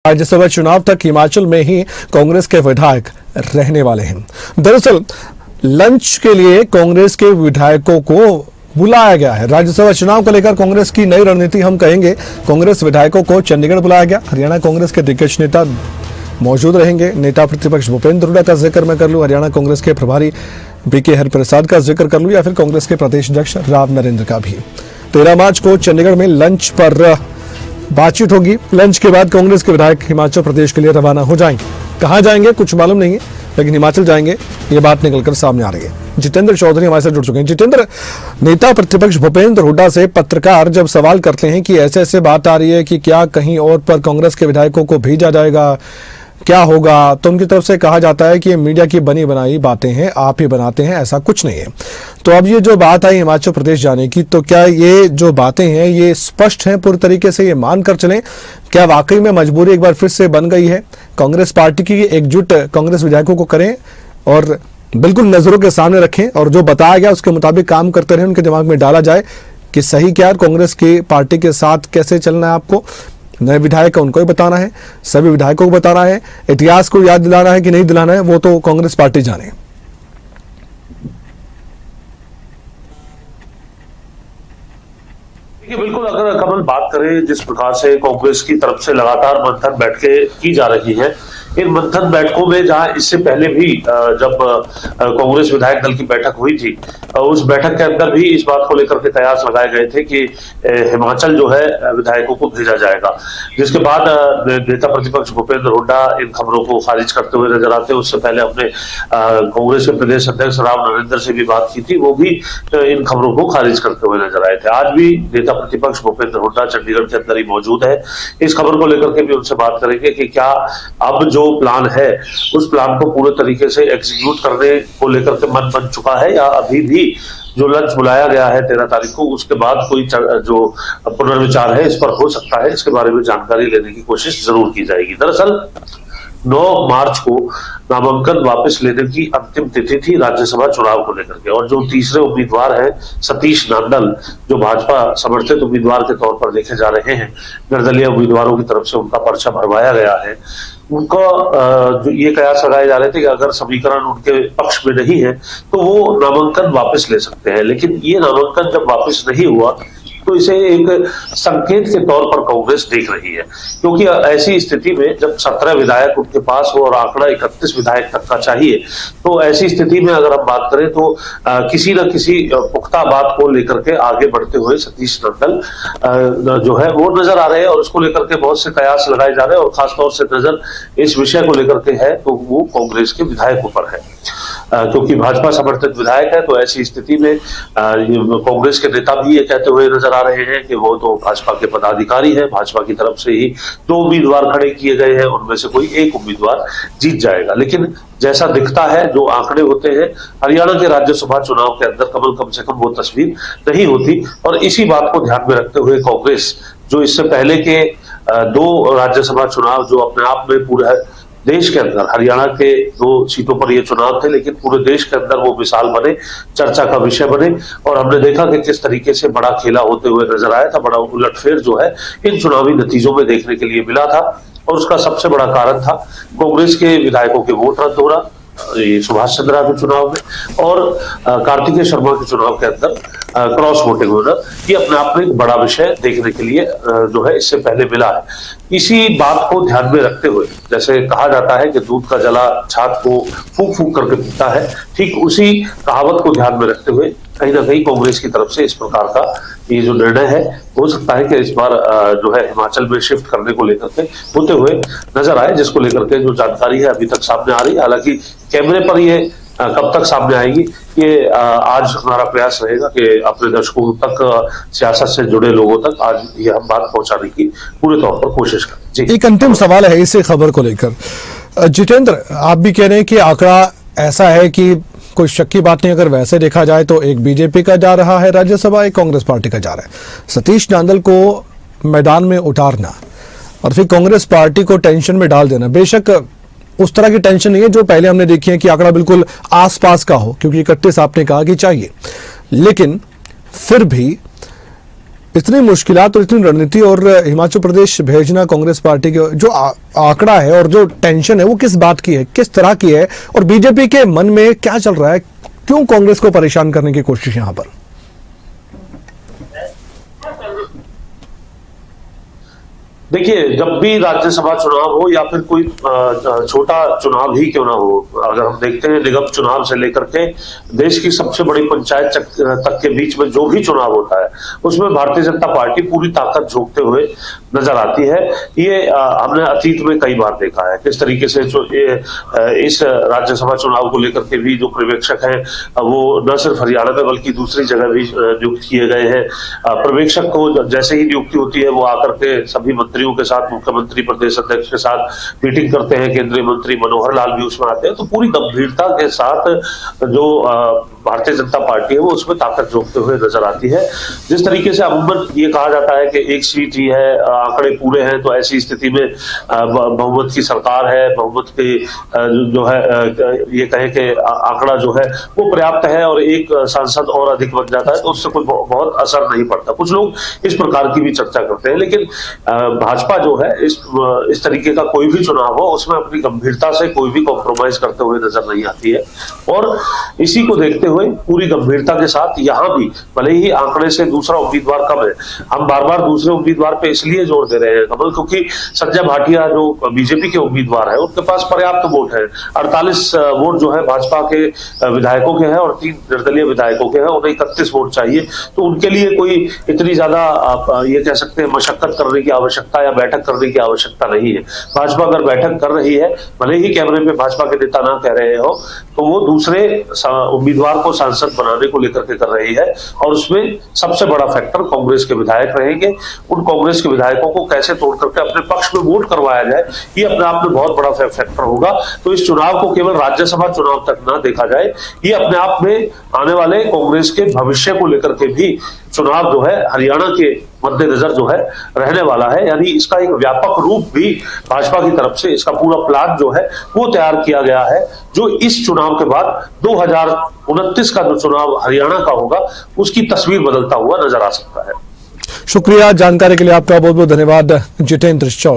राज्यसभा चुनाव तक हिमाचल में ही कांग्रेस के विधायक रहने वाले हैं। दरअसल लंच के लिए कांग्रेस के विधायकों को बुलाया गया है। राज्यसभा चुनाव को लेकर कांग्रेस की नई रणनीति हम कहेंगे। कांग्रेस विधायकों को चंडीगढ़ बुलाया गया। हरियाणा कांग्रेस के दिग्गज नेता मौजूद रहेंगे। नेता प्रतिपक्ष भूपेंद्र हुड्डा का जिक्र मैं कर लूं, हरियाणा कांग्रेस के प्रभारी बीके हरिप्रसाद का जिक्र कर लूं, या फिर कांग्रेस के प्रदेश अध्यक्ष राव नरेंद्र का भी। 13 मार्च को चंडीगढ़ में लंच पर बातचीत होगी। लंच के बाद कांग्रेस के विधायक हिमाचल प्रदेश के लिए रवाना हो जाएंगे। कहां जाएंगे कुछ मालूम नहीं है, लेकिन हिमाचल जाएंगे ये बात निकलकर सामने आ रही है। जितेंद्र चौधरी हमारे साथ जुड़ चुके हैं। जितेंद्र, नेता प्रतिपक्ष भूपेंद्र हुड्डा से पत्रकार जब सवाल करते हैं कि ऐसे ऐसे बात आ रही है कि क्या कहीं और पर कांग्रेस के विधायकों को भेजा जाएगा, क्या होगा, तो उनकी तरफ से कहा जाता है कि ये मीडिया की बनी बनाई बातें हैं, आप ही बनाते हैं, ऐसा कुछ नहीं है। तो अब ये जो बात आई हिमाचल प्रदेश जाने की, तो क्या ये जो बातें हैं ये स्पष्ट हैं पूरी तरीके से, ये मान कर चलें? क्या वाकई में मजबूरी एक बार फिर से बन गई है? कांग्रेस पार्टी की एकजुट कांग्रेस विधायकों को करें और बिल्कुल नजरों के सामने रखें और जो बताया गया उसके मुताबिक काम करते रहें, उनके दिमाग में डाला जाए कि सही क्या है, कांग्रेस की पार्टी के साथ कैसे चलना है। आपको नए विधायक का उनको ही बताना है, सभी विधायकों को बताना है, इतिहास को याद दिलाना है कि नहीं दिलाना है, वो तो कांग्रेस पार्टी जाने। बिल्कुल, अगर कमल बात करें जिस प्रकार से कांग्रेस की तरफ से लगातार मंथन बैठकें की जा रही हैं, इन मंथन बैठकों में जहां इससे पहले भी जब कांग्रेस विधायक दल की बैठक हुई थी, उस बैठक के अंदर भी इस बात को लेकर के कयास लगाए गए थे कि हिमाचल जो है विधायकों को भेजा जाएगा, जिसके बाद नेता प्रतिपक्ष भूपेंद्र हुड्डा इन खबरों को खारिज करते हुए नजर आते। उससे पहले हमने कांग्रेस के प्रदेश अध्यक्ष राव नरेंद्र से भी बात की थी, वो भी इन खबरों को खारिज करते हुए नजर आए थे। आज भी नेता प्रतिपक्ष भूपेंद्र हुड्डा चंडीगढ़ के अंदर ही मौजूद है। इस खबर को लेकर के भी उनसे बात करेंगे कि क्या अब जो प्लान है उस प्लान को पूरे तरीके से एग्जीक्यूट करने को लेकर के मन बन चुका है, या अभी भी जो लंच बुलाया गया है 13 तारीख को, उसके बाद कोई जो पुनर्विचार है इस पर हो सकता है। इसके बारे में जानकारी लेने की कोशिश जरूर की जाएगी। दरअसल 9 मार्च को नामांकन वापस लेने की अंतिम तिथि थी राज्यसभा चुनाव को लेकर के, और जो तीसरे उम्मीदवार हैं सतीश नांदल, जो भाजपा समर्थित उम्मीदवार के तौर पर देखे जा रहे हैं, निर्दलीय उम्मीदवारों की तरफ से उनका पर्चा भरवाया गया है। उनका जो ये कयास लगाए जा रहे थे कि अगर समीकरण उनके पक्ष में नहीं है तो वो नामांकन वापस ले सकते हैं, लेकिन ये नामांकन जब वापस नहीं हुआ तो इसे एक संकेत के तौर पर कांग्रेस देख रही है, क्योंकि ऐसी स्थिति में जब 17 विधायक उनके पास हो और आंकड़ा 31 विधायक तक का चाहिए, तो ऐसी स्थिति में अगर हम बात करें तो किसी न किसी पुख्ता बात को लेकर के आगे बढ़ते हुए सतीश नांदल जो है वो नजर आ रहे हैं, और उसको लेकर के बहुत से कयास लगाए जा रहे हैं, और खासतौर से नजर इस विषय को लेकर के है तो वो कांग्रेस के विधायकों पर है, क्योंकि भाजपा समर्थित विधायक है। तो ऐसी स्थिति में कांग्रेस के नेता भी ये कहते हुए नजर आ रहे हैं कि वो तो भाजपा के पदाधिकारी हैं, भाजपा की तरफ से ही 2 उम्मीदवार खड़े किए गए हैं, उनमें से कोई एक उम्मीदवार जीत जाएगा। लेकिन जैसा दिखता है, जो आंकड़े होते हैं, हरियाणा के राज्यसभा चुनाव के अंदर कम से कम वो तस्वीर नहीं होती, और इसी बात को ध्यान में रखते हुए कांग्रेस, जो इससे पहले के 2 राज्यसभा चुनाव जो अपने आप में पूरा देश के अंदर, हरियाणा के 2 सीटों पर ये चुनाव थे, लेकिन पूरे देश के अंदर वो मिसाल बने, चर्चा का विषय बने, और हमने देखा कि किस तरीके से बड़ा खेला होते हुए नजर आया था। बड़ा उलटफेर जो है इन चुनावी नतीजों में देखने के लिए मिला था, और उसका सबसे बड़ा कारण था कांग्रेस के विधायकों के वोट रद्द हो रहा, ये सुभाष चंद्रा के चुनाव में, और कार्तिकेय शर्मा के चुनाव के अंदर क्रॉस वोटिंग होना। ये अपने आप में एक बड़ा विषय देखने के लिए जो है इससे पहले मिला है। इसी बात को ध्यान में रखते हुए, जैसे कहा जाता है कि दूध का जला छाछ को फूंक फूंक करके पीता है, ठीक उसी कहावत को ध्यान में रखते हुए कहीं ना कहीं कांग्रेस की तरफ से इस प्रकार का ये जो निर्णय है, हो सकता है कि इस बार जो है हिमाचल में शिफ्ट करने को लेकर के होते हुए नजर आए, जिसको लेकर के जो जानकारी है अभी तक सामने आ रही है। हालांकि कैमरे पर ये कब तक सामने आएगी, ये आज हमारा प्रयास रहेगा कि अपने दर्शकों तक, सियासत से जुड़े लोगों तक आज ये हम बात पहुंचाने की पूरे तौर पर कोशिश करें। एक अंतिम सवाल है इस खबर को लेकर। जितेंद्र, आप भी कह रहे हैं कि आंकड़ा ऐसा है कि कोई शक की बात नहीं, अगर वैसे देखा जाए तो एक बीजेपी का जा रहा है राज्यसभा, एक कांग्रेस पार्टी का जा रहा है। सतीश नांदल को मैदान में उतारना और फिर कांग्रेस पार्टी को टेंशन में डाल देना, बेशक उस तरह की टेंशन नहीं है जो पहले हमने देखी है कि आंकड़ा बिल्कुल आसपास का हो, क्योंकि 31 आपने कहा कि चाहिए, लेकिन फिर भी इतनी मुश्किलात और इतनी रणनीति और हिमाचल प्रदेश भेजना कांग्रेस पार्टी के जो आंकड़ा है और जो टेंशन है वो किस बात की है, किस तरह की है, और बीजेपी के मन में क्या चल रहा है, क्यों कांग्रेस को परेशान करने की कोशिश यहां पर? देखिए, जब भी राज्यसभा चुनाव हो या फिर कोई छोटा चुनाव ही क्यों ना हो, अगर हम देखते हैं निगम चुनाव से लेकर के देश की सबसे बड़ी पंचायत तक के बीच में जो भी चुनाव होता है उसमें भारतीय जनता पार्टी पूरी ताकत झोंकते हुए नजर आती है। ये हमने अतीत में कई बार देखा है किस तरीके से इस राज्यसभा चुनाव को लेकर के भी जो पर्यवेक्षक हैं वो न सिर्फ हरियाणा में बल्कि दूसरी जगह भी नियुक्त किए गए हैं। पर्यवेक्षक को जैसे ही नियुक्ति होती है वो आकर के सभी मंत्रियों के साथ, मुख्यमंत्री, प्रदेश अध्यक्ष के साथ मीटिंग करते हैं, केंद्रीय मंत्री मनोहर लाल भी उसमें आते हैं। तो पूरी गंभीरता के साथ जो भारतीय जनता पार्टी है वो उसमें ताकत झोंकते हुए नजर आती है। जिस तरीके से अमूमन ये कहा जाता है कि एक सीट ही है, आंकड़े पूरे हैं, तो ऐसी स्थिति में बहुमत की सरकार है, बहुमत के जो है ये कहें कि आंकड़ा जो है वो पर्याप्त है और एक सांसद और अधिक बन जाता है तो उससे कोई बहुत असर नहीं पड़ता। कुछ लोग इस प्रकार की भी चर्चा करते हैं, लेकिन भाजपा जो है इस तरीके का कोई भी चुनाव हो उसमें अपनी गंभीरता से कोई भी कॉम्प्रोमाइज करते हुए नजर नहीं आती है। और इसी को देखते हुए पूरी गंभीरता के साथ यहाँ भी भले ही आंकड़े से दूसरा उम्मीदवार कम है, हम बार बार दूसरे उम्मीदवार पे इसलिए जोर दे रहे हैं कमल, क्योंकि संजय भाटिया जो बीजेपी के उम्मीदवार है उनके पास पर्याप्त वोट है। 48 वोट जो है भाजपा के विधायकों के हैं और 3 निर्दलीय विधायकों के हैं, उन्हें 31 वोट चाहिए। तो उनके लिए कोई इतनी ज्यादा ये कह सकते हैं मशक्कत करने की आवश्यकता या बैठक करने की आवश्यकता नहीं है। भाजपा अगर बैठक कर रही है, भले ही कैमरे में भाजपा के नेता ना कह रहे हो, तो वो दूसरे उम्मीदवार को सांसद बनाने को लेकर के कर रही है और उसमें सबसे बड़ा फैक्टर कांग्रेस के विधायक रहेंगे। उन कांग्रेस के विधायकों को कैसे तोड़ करके अपने पक्ष में वोट करवाया जाए, ये अपने आप में बहुत बड़ा फैक्टर होगा। तो इस चुनाव को केवल राज्यसभा चुनाव तक ना देखा जाए, ये अपने आप में आने वाले कांग्रेस के भविष्य को लेकर के भी चुनाव जो है हरियाणा के मद्देनजर जो है रहने वाला है। यानी इसका एक व्यापक रूप भी भाजपा की तरफ से इसका पूरा प्लान जो है वो तैयार किया गया है, जो इस चुनाव के बाद 2029 का जो चुनाव हरियाणा का होगा उसकी तस्वीर बदलता हुआ नजर आ सकता है। शुक्रिया जानकारी के लिए आपका बहुत बहुत धन्यवाद जितेंद्र चौधरी।